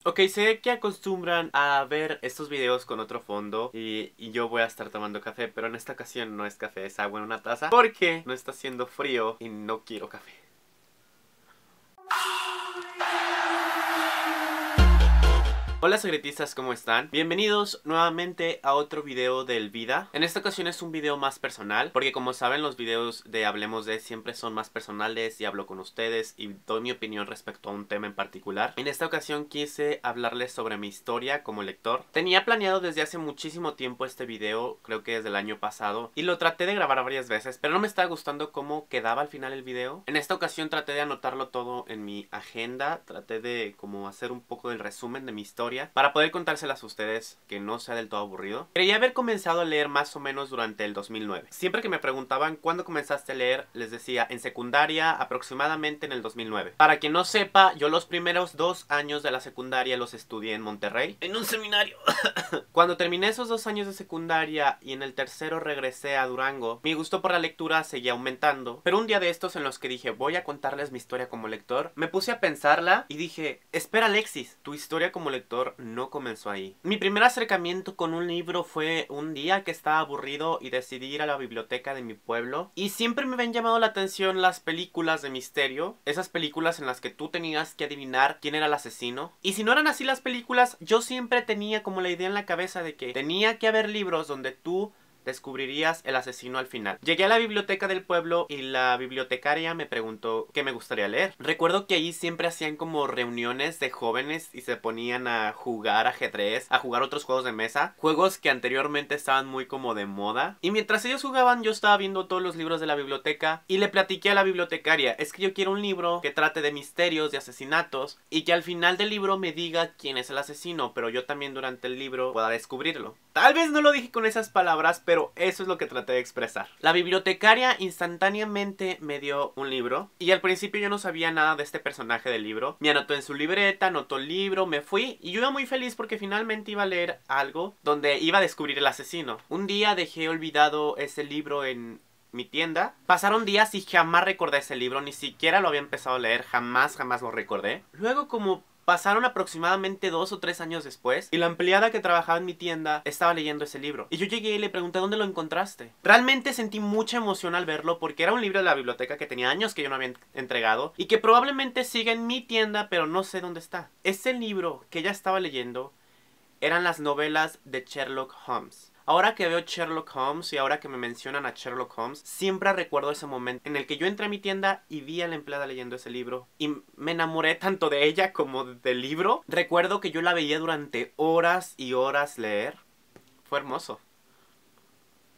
Ok, sé que acostumbran a ver estos videos con otro fondo y yo voy a estar tomando café, pero en esta ocasión no es café, es agua en una taza porque no está haciendo frío y no quiero café. Hola secretistas, ¿cómo están? Bienvenidos nuevamente a otro video del Vida. En esta ocasión es un video más personal, porque como saben los videos de Hablemos de siempre son más personales y hablo con ustedes y doy mi opinión respecto a un tema en particular. En esta ocasión quise hablarles sobre mi historia como lector. Tenía planeado desde hace muchísimo tiempo este video, creo que desde el año pasado, y lo traté de grabar varias veces, pero no me estaba gustando cómo quedaba al final el video. En esta ocasión traté de anotarlo todo en mi agenda, traté de como hacer un poco del resumen de mi historia para poder contárselas a ustedes, que no sea del todo aburrido. Creía haber comenzado a leer más o menos durante el 2009. Siempre que me preguntaban ¿cuándo comenzaste a leer? Les decía en secundaria, aproximadamente en el 2009. Para quien no sepa, yo los primeros 2 años de la secundaria los estudié en Monterrey, en un seminario. Cuando terminé esos 2 años de secundaria y en el tercero regresé a Durango, mi gusto por la lectura seguía aumentando. Pero un día de estos en los que dije voy a contarles mi historia como lector, me puse a pensarla y dije, espera Alexis, tu historia como lector no comenzó ahí. Mi primer acercamiento con un libro fue un día que estaba aburrido y decidí ir a la biblioteca de mi pueblo. Y siempre me habían llamado la atención las películas de misterio, esas películas en las que tú tenías que adivinar quién era el asesino. Y si no eran así las películas, yo siempre tenía como la idea en la cabeza de que tenía que haber libros donde tú descubrirías el asesino al final. Llegué a la biblioteca del pueblo y la bibliotecaria me preguntó qué me gustaría leer. Recuerdo que ahí siempre hacían como reuniones de jóvenes y se ponían a jugar ajedrez, a jugar otros juegos de mesa, juegos que anteriormente estaban muy como de moda. Y mientras ellos jugaban yo estaba viendo todos los libros de la biblioteca y le platiqué a la bibliotecaria, es que yo quiero un libro que trate de misterios, de asesinatos y que al final del libro me diga quién es el asesino, pero yo también durante el libro pueda descubrirlo. Tal vez no lo dije con esas palabras, pero eso es lo que traté de expresar. La bibliotecaria instantáneamente me dio un libro y al principio yo no sabía nada de este personaje del libro. Me anotó en su libreta, anotó el libro, me fui y yo iba muy feliz porque finalmente iba a leer algo donde iba a descubrir el asesino. Un día dejé olvidado ese libro en mi tienda. Pasaron días y jamás recordé ese libro, ni siquiera lo había empezado a leer, jamás lo recordé. Luego como pasaron aproximadamente 2 o 3 años después y la empleada que trabajaba en mi tienda estaba leyendo ese libro. Y yo llegué y le pregunté ¿dónde lo encontraste? Realmente sentí mucha emoción al verlo porque era un libro de la biblioteca que tenía años que yo no había entregado y que probablemente siga en mi tienda pero no sé dónde está. Ese libro que ella estaba leyendo eran las novelas de Sherlock Holmes. Ahora que veo Sherlock Holmes y ahora que me mencionan a Sherlock Holmes, siempre recuerdo ese momento en el que yo entré a mi tienda y vi a la empleada leyendo ese libro. Y me enamoré tanto de ella como del libro. Recuerdo que yo la veía durante horas y horas leer. Fue hermoso.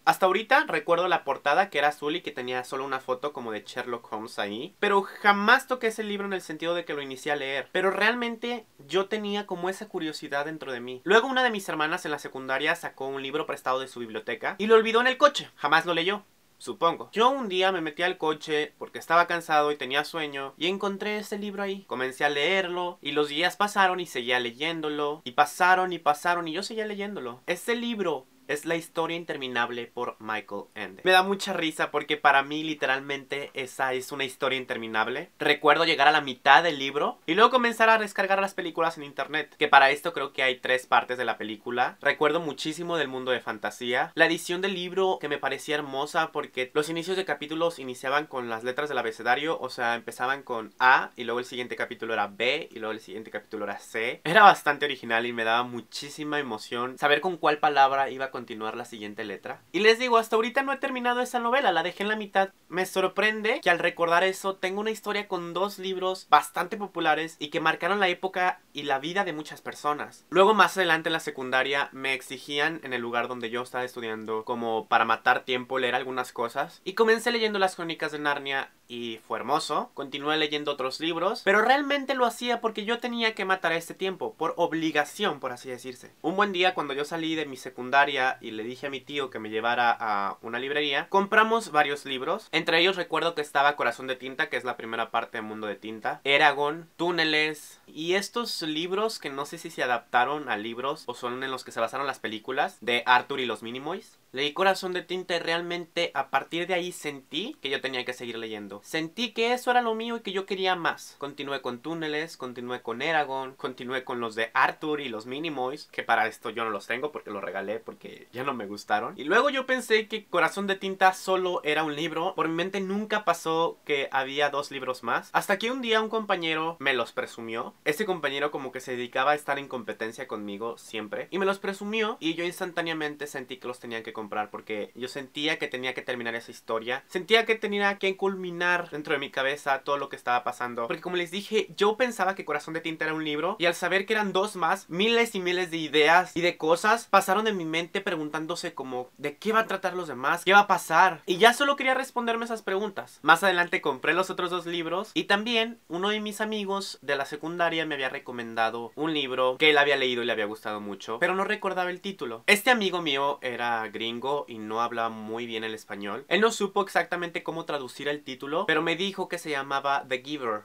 Hasta ahorita recuerdo la portada que era azul y que tenía solo una foto como de Sherlock Holmes ahí. Pero jamás toqué ese libro en el sentido de que lo inicié a leer. Pero realmente yo tenía como esa curiosidad dentro de mí. Luego una de mis hermanas en la secundaria sacó un libro prestado de su biblioteca y lo olvidó en el coche. Jamás lo leyó. Supongo. Yo un día me metí al coche porque estaba cansado y tenía sueño y encontré ese libro ahí. Comencé a leerlo y los días pasaron y seguía leyéndolo. Y pasaron y pasaron y yo seguía leyéndolo. Ese libro es La historia interminable por Michael Ende. Me da mucha risa porque para mí literalmente esa es una historia interminable. Recuerdo llegar a la mitad del libro y luego comenzar a descargar las películas en internet. Que para esto creo que hay 3 partes de la película. Recuerdo muchísimo del mundo de fantasía. La edición del libro que me parecía hermosa porque los inicios de capítulos iniciaban con las letras del abecedario. O sea, empezaban con A y luego el siguiente capítulo era B y luego el siguiente capítulo era C. Era bastante original y me daba muchísima emoción saber con cuál palabra iba a continuar la siguiente letra. Y les digo, hasta ahorita no he terminado esa novela, la dejé en la mitad. Me sorprende que al recordar eso tengo una historia con 2 libros bastante populares y que marcaron la época y la vida de muchas personas. Luego más adelante en la secundaria me exigían en el lugar donde yo estaba estudiando como para matar tiempo leer algunas cosas y comencé leyendo las Crónicas de Narnia y fue hermoso. Continué leyendo otros libros, pero realmente lo hacía porque yo tenía que matar a este tiempo, por obligación, por así decirse. Un buen día cuando yo salí de mi secundaria día y le dije a mi tío que me llevara a una librería, compramos varios libros. Entre ellos recuerdo que estaba Corazón de Tinta, que es la primera parte de Mundo de Tinta, Eragon, Túneles y estos libros que no sé si se adaptaron a libros o son en los que se basaron las películas de Arthur y los Minimoys. Leí Corazón de Tinta y realmente a partir de ahí sentí que yo tenía que seguir leyendo. Sentí que eso era lo mío y que yo quería más. Continué con Túneles, continué con Eragon, continué con los de Arthur y los Minimoys, que para esto yo no los tengo porque los regalé porque ya no me gustaron. Y luego yo pensé que Corazón de Tinta solo era un libro. Por mi mente nunca pasó que había 2 libros más. Hasta que un día un compañero me los presumió. Ese compañero como que se dedicaba a estar en competencia conmigo siempre. Y me los presumió y yo instantáneamente sentí que los tenía que comprar porque yo sentía que tenía que terminar esa historia. Sentía que tenía que culminar dentro de mi cabeza todo lo que estaba pasando. Porque como les dije, yo pensaba que Corazón de Tinta era un libro y al saber que eran 2 más, miles y miles de ideas y de cosas pasaron en mi mente preguntándose como ¿de qué va a tratar los demás? ¿Qué va a pasar? Y ya solo quería responderme esas preguntas. Más adelante compré los otros 2 libros y también uno de mis amigos de la secundaria me había recomendado un libro que él había leído y le había gustado mucho, pero no recordaba el título. Este amigo mío era gringo y no hablaba muy bien el español. Él no supo exactamente cómo traducir el título, pero me dijo que se llamaba The Giver.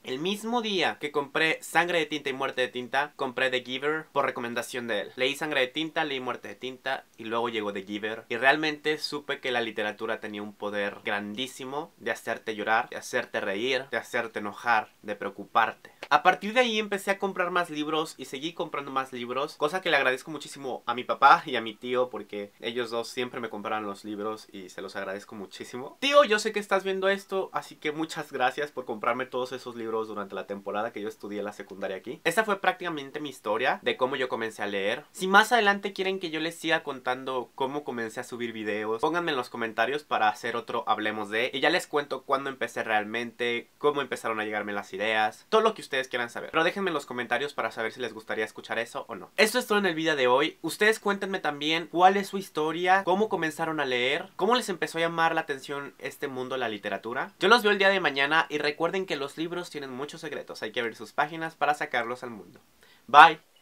El mismo día que compré Sangre de Tinta y Muerte de Tinta, compré The Giver por recomendación de él. Leí Sangre de Tinta, leí Muerte de Tinta y luego llegó The Giver. Y realmente supe que la literatura tenía un poder grandísimo de hacerte llorar, de hacerte reír, de hacerte enojar, de preocuparte. A partir de ahí empecé a comprar más libros y seguí comprando más libros, cosa que le agradezco muchísimo a mi papá y a mi tío porque ellos dos siempre me compraron los libros y se los agradezco muchísimo. Tío, yo sé que estás viendo esto, así que muchas gracias por comprarme todos esos libros durante la temporada que yo estudié la secundaria aquí. Esta fue prácticamente mi historia de cómo yo comencé a leer. Si más adelante quieren que yo les siga contando cómo comencé a subir videos, pónganme en los comentarios para hacer otro Hablemos de. Y ya les cuento cuándo empecé realmente, cómo empezaron a llegarme las ideas, todo lo que ustedes quieran saber. Pero déjenme en los comentarios para saber si les gustaría escuchar eso o no. Esto es todo en el video de hoy. Ustedes cuéntenme también cuál es su historia, cómo comenzaron a leer, cómo les empezó a llamar la atención este mundo de la literatura. Yo los veo el día de mañana y recuerden que los libros tienen muchos secretos. Hay que abrir sus páginas para sacarlos al mundo. Bye.